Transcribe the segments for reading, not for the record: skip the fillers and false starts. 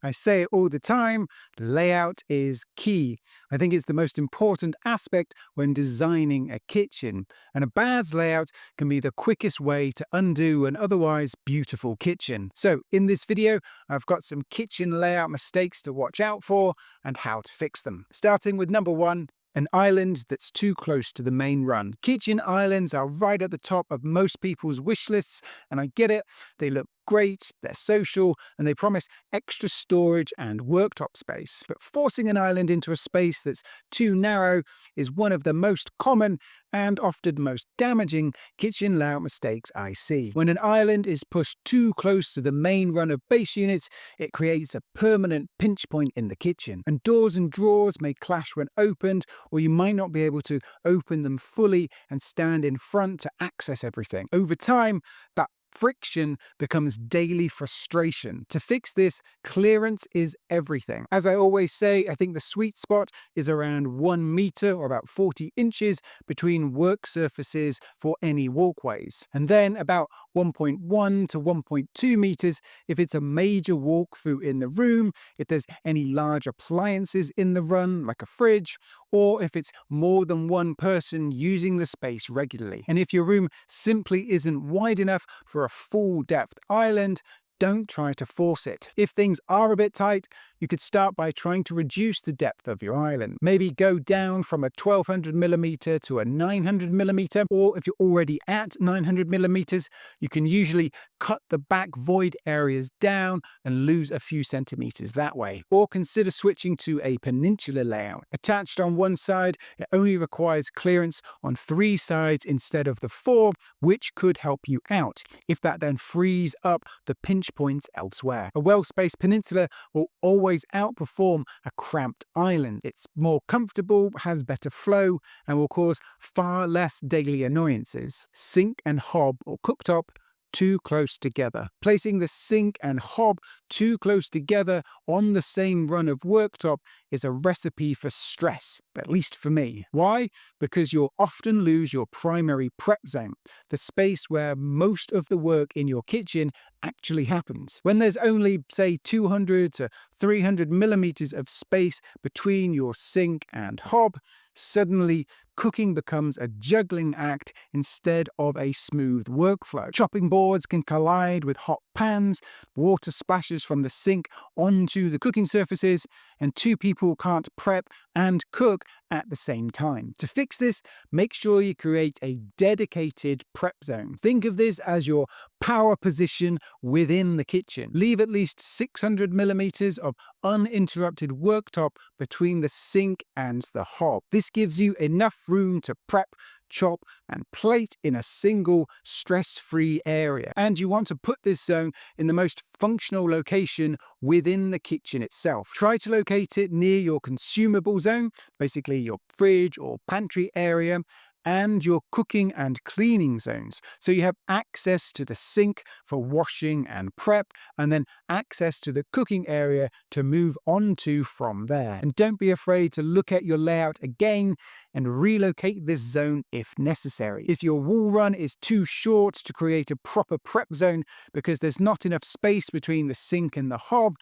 I say it all the time, layout is key. I think it's the most important aspect when designing a kitchen. And a bad layout can be the quickest way to undo an otherwise beautiful kitchen. So in this video, I've got some kitchen layout mistakes to watch out for and how to fix them. Starting with number one, an island that's too close to the main run. Kitchen islands are right at the top of most people's wish lists, and I get it. They look great, they're social, and they promise extra storage and worktop space. But forcing an island into a space that's too narrow is one of the most common and often most damaging kitchen layout mistakes I see. When an island is pushed too close to the main run of base units, it creates a permanent pinch point in the kitchen. And doors and drawers may clash when opened, or you might not be able to open them fully and stand in front to access everything. Over time, that friction becomes daily frustration. To fix this, clearance is everything. As I always say, I think the sweet spot is around 1 meter or about 40 inches between work surfaces for any walkways. And then about 1.1 to 1.2 meters if it's a major walkthrough in the room, if there's any large appliances in the run, like a fridge, or if it's more than one person using the space regularly. And if your room simply isn't wide enough for a full depth island, don't try to force it. If things are a bit tight, you could start by trying to reduce the depth of your island. Maybe go down from a 1200 millimeter to a 900 millimeter, or if you're already at 900 millimeters, you can usually cut the back void areas down and lose a few centimeters that way. Or consider switching to a peninsula layout. Attached on one side, it only requires clearance on 3 sides instead of the 4, which could help you out, if that then frees up the pinch points elsewhere. A well-spaced peninsula will always outperform a cramped island. It's more comfortable, has better flow, and will cause far less daily annoyances. Sink and hob or cooktop too close together. Placing the sink and hob too close together on the same run of worktop is a recipe for stress, at least for me. Why? Because you'll often lose your primary prep zone, the space where most of the work in your kitchen actually happens. When there's only, say, 200 to 300 millimeters of space between your sink and hob, suddenly cooking becomes a juggling act instead of a smooth workflow. Chopping boards can collide with hot pans, water splashes from the sink onto the cooking surfaces, and 2 people can't prep and cook at the same time. To fix this, make sure you create a dedicated prep zone. Think of this as your power position within the kitchen. Leave at least 600 millimeters of uninterrupted worktop between the sink and the hob. This gives you enough room to prep, chop, and plate in a single stress-free area. And you want to put this zone in the most functional location within the kitchen itself. Try to locate it near your consumable zone, basically your fridge or pantry area, and your cooking and cleaning zones. So you have access to the sink for washing and prep, and then access to the cooking area to move on to from there. And don't be afraid to look at your layout again and relocate this zone if necessary. If your wall run is too short to create a proper prep zone because there's not enough space between the sink and the hob,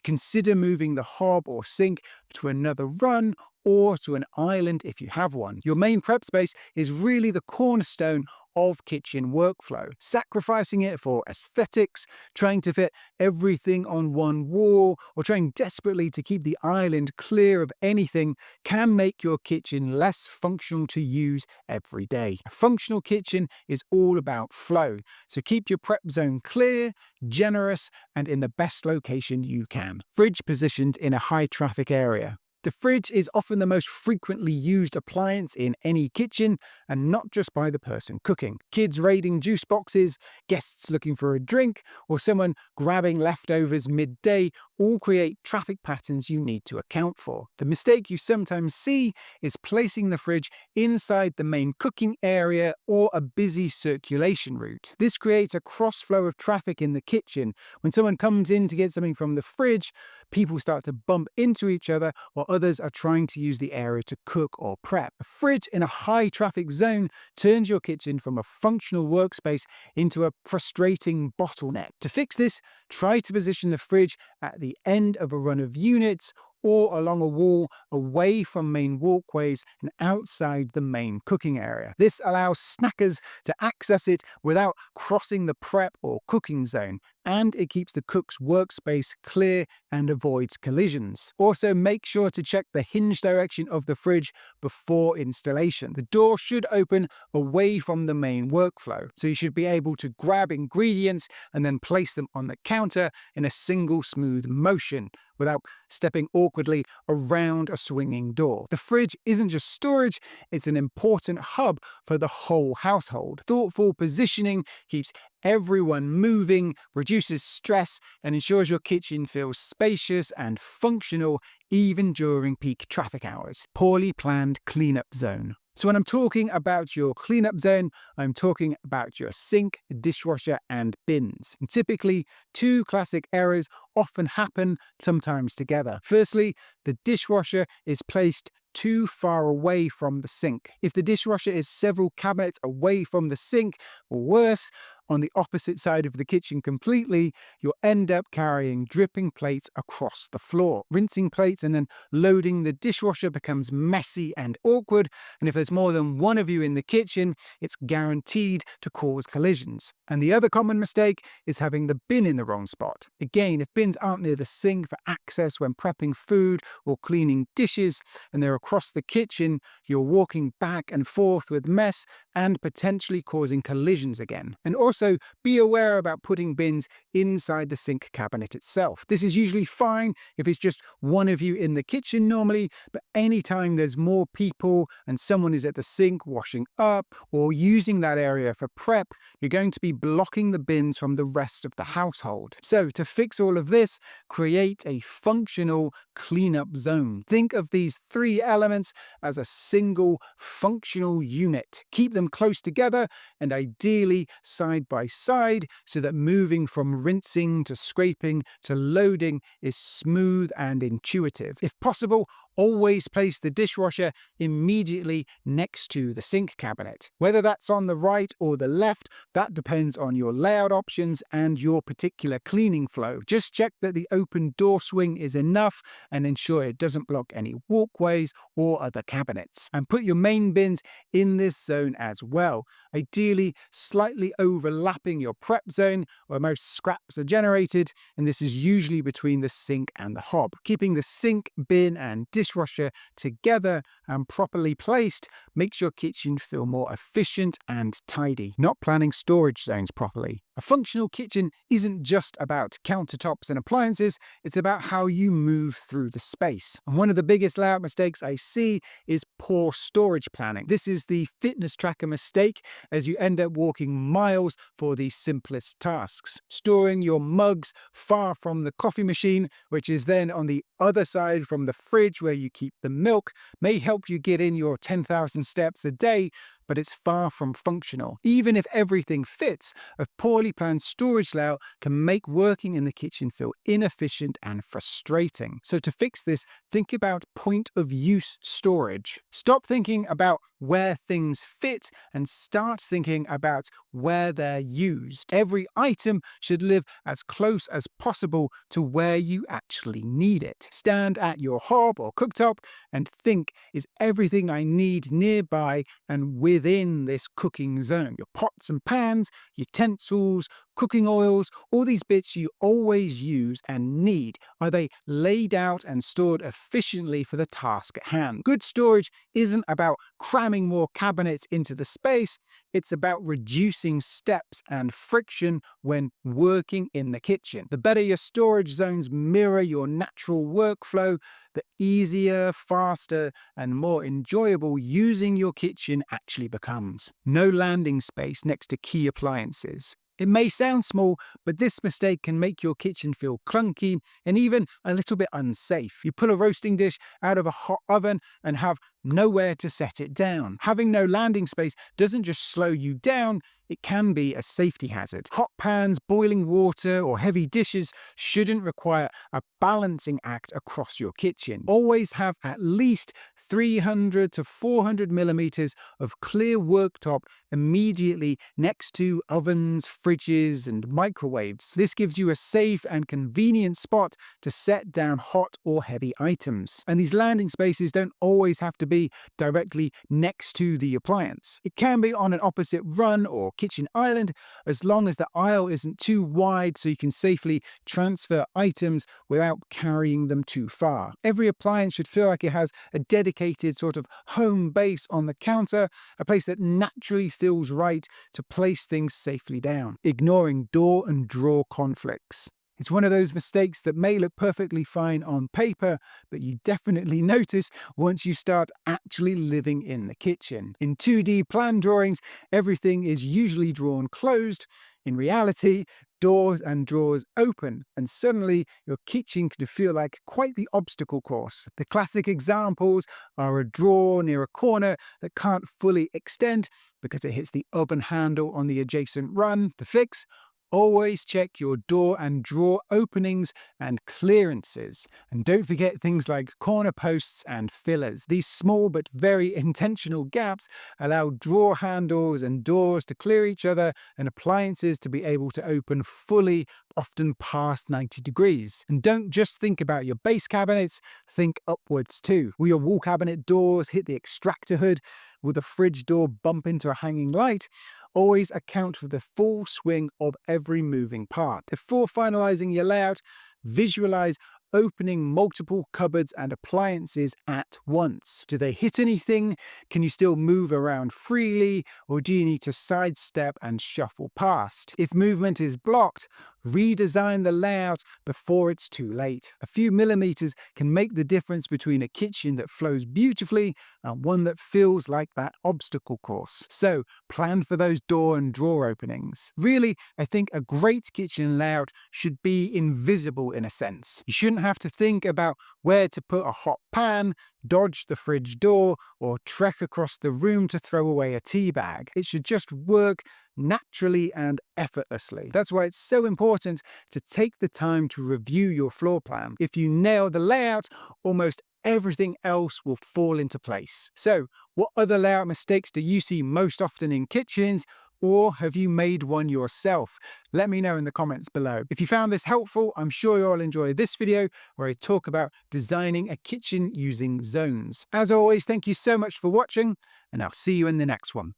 consider moving the hob or sink to another run or to an island if you have one. Your main prep space is really the cornerstone of kitchen workflow. Sacrificing it for aesthetics, trying to fit everything on one wall, or trying desperately to keep the island clear of anything can make your kitchen less functional to use every day. A functional kitchen is all about flow, so keep your prep zone clear, generous, and in the best location you can. Fridge positioned in a high traffic area. The fridge is often the most frequently used appliance in any kitchen, and not just by the person cooking. Kids raiding juice boxes, guests looking for a drink, or someone grabbing leftovers midday all create traffic patterns you need to account for. The mistake you sometimes see is placing the fridge inside the main cooking area or a busy circulation route. This creates a cross-flow of traffic in the kitchen. When someone comes in to get something from the fridge, people start to bump into each other, while others are trying to use the area to cook or prep. A fridge in a high-traffic zone turns your kitchen from a functional workspace into a frustrating bottleneck. To fix this, try to position the fridge at the end of a run of units or along a wall away from main walkways and outside the main cooking area. This allows snackers to access it without crossing the prep or cooking zone, and it keeps the cook's workspace clear and avoids collisions. Also, make sure to check the hinge direction of the fridge before installation. The door should open away from the main workflow, so you should be able to grab ingredients and then place them on the counter in a single smooth motion without stepping awkwardly around a swinging door. The fridge isn't just storage, it's an important hub for the whole household. Thoughtful positioning keeps everyone moving, reduces stress, and ensures your kitchen feels spacious and functional even during peak traffic hours. Poorly planned cleanup zone. So when I'm talking about your cleanup zone, I'm talking about your sink, dishwasher, and bins. And typically, two classic errors often happen, sometimes together. Firstly, the dishwasher is placed too far away from the sink. If the dishwasher is several cabinets away from the sink, or worse, on the opposite side of the kitchen completely, you'll end up carrying dripping plates across the floor. Rinsing plates and then loading the dishwasher becomes messy and awkward, and if there's more than one of you in the kitchen, it's guaranteed to cause collisions. And the other common mistake is having the bin in the wrong spot. Again, if bins aren't near the sink for access when prepping food or cleaning dishes, and they're across the kitchen, you're walking back and forth with mess and potentially causing collisions again. And also, be aware about putting bins inside the sink cabinet itself. This is usually fine if it's just one of you in the kitchen normally, but anytime there's more people and someone is at the sink washing up or using that area for prep, you're going to be blocking the bins from the rest of the household. So to fix all of this, create a functional cleanup zone. Think of these three elements as a single functional unit. Keep them close together and ideally side by side so that moving from rinsing to scraping to loading is smooth and intuitive. If possible, always place the dishwasher immediately next to the sink cabinet. Whether that's on the right or the left, that depends on your layout options and your particular cleaning flow. Just check that the open door swing is enough and ensure it doesn't block any walkways or other cabinets. And put your main bins in this zone as well, ideally slightly overlapping your prep zone where most scraps are generated, and this is usually between the sink and the hob. Keeping the sink, bin, and dishwasher together and properly placed makes your kitchen feel more efficient and tidy. Not planning storage zones properly. A functional kitchen isn't just about countertops and appliances, it's about how you move through the space. And one of the biggest layout mistakes I see is poor storage planning. This is the fitness tracker mistake, as you end up walking miles for the simplest tasks. Storing your mugs far from the coffee machine, which is then on the other side from the fridge where you keep the milk, may help you get in your 10,000 steps a day, but it's far from functional. Even if everything fits, a poorly planned storage layout can make working in the kitchen feel inefficient and frustrating. So to fix this, think about point of use storage. Stop thinking about where things fit and start thinking about where they're used. Every item should live as close as possible to where you actually need it. Stand at your hob or cooktop and think, is everything I need nearby and within this cooking zone? Your pots and pans, utensils, cooking oils, all these bits you always use and need, are they laid out and stored efficiently for the task at hand? Good storage isn't about cramming more cabinets into the space, it's about reducing steps and friction when working in the kitchen. The better your storage zones mirror your natural workflow, the easier, faster, and more enjoyable using your kitchen actually becomes. No landing space next to key appliances. It may sound small, but this mistake can make your kitchen feel clunky and even a little bit unsafe. You pull a roasting dish out of a hot oven and have nowhere to set it down. Having no landing space doesn't just slow you down, it can be a safety hazard. Hot pans, boiling water, or heavy dishes shouldn't require a balancing act across your kitchen. Always have at least 300 to 400 millimeters of clear worktop immediately next to ovens, fridges, and microwaves. This gives you a safe and convenient spot to set down hot or heavy items. And these landing spaces don't always have to be directly next to the appliance. It can be on an opposite run or kitchen island, as long as the aisle isn't too wide so you can safely transfer items without carrying them too far. Every appliance should feel like it has a dedicated sort of home base on the counter, a place that naturally feels right to place things safely down, ignoring door and drawer conflicts. It's one of those mistakes that may look perfectly fine on paper, but you definitely notice once you start actually living in the kitchen. In 2D plan drawings, everything is usually drawn closed. In reality, doors and drawers open, and suddenly your kitchen can feel like quite the obstacle course. The classic examples are a drawer near a corner that can't fully extend because it hits the oven handle on the adjacent run. The fix: always check your door and drawer openings and clearances. And don't forget things like corner posts and fillers. These small but very intentional gaps allow drawer handles and doors to clear each other and appliances to be able to open fully, often past 90 degrees. And don't just think about your base cabinets, think upwards too. Will your wall cabinet doors hit the extractor hood? Will the fridge door bump into a hanging light? Always account for the full swing of every moving part. Before finalizing your layout, visualize opening multiple cupboards and appliances at once. Do they hit anything? Can you still move around freely? Or do you need to sidestep and shuffle past? If movement is blocked, redesign the layout before it's too late. A few millimeters can make the difference between a kitchen that flows beautifully and one that feels like that obstacle course. So plan for those door and drawer openings. Really, I think a great kitchen layout should be invisible in a sense. You shouldn't have to think about where to put a hot pan, dodge the fridge door, or trek across the room to throw away a tea bag. It should just work naturally and effortlessly. That's why it's so important to take the time to review your floor plan. If you nail the layout, almost everything else will fall into place. So, what other layout mistakes do you see most often in kitchens? Or have you made one yourself? Let me know in the comments below. If you found this helpful, I'm sure you'll enjoy this video where I talk about designing a kitchen using zones. As always, thank you so much for watching, and I'll see you in the next one.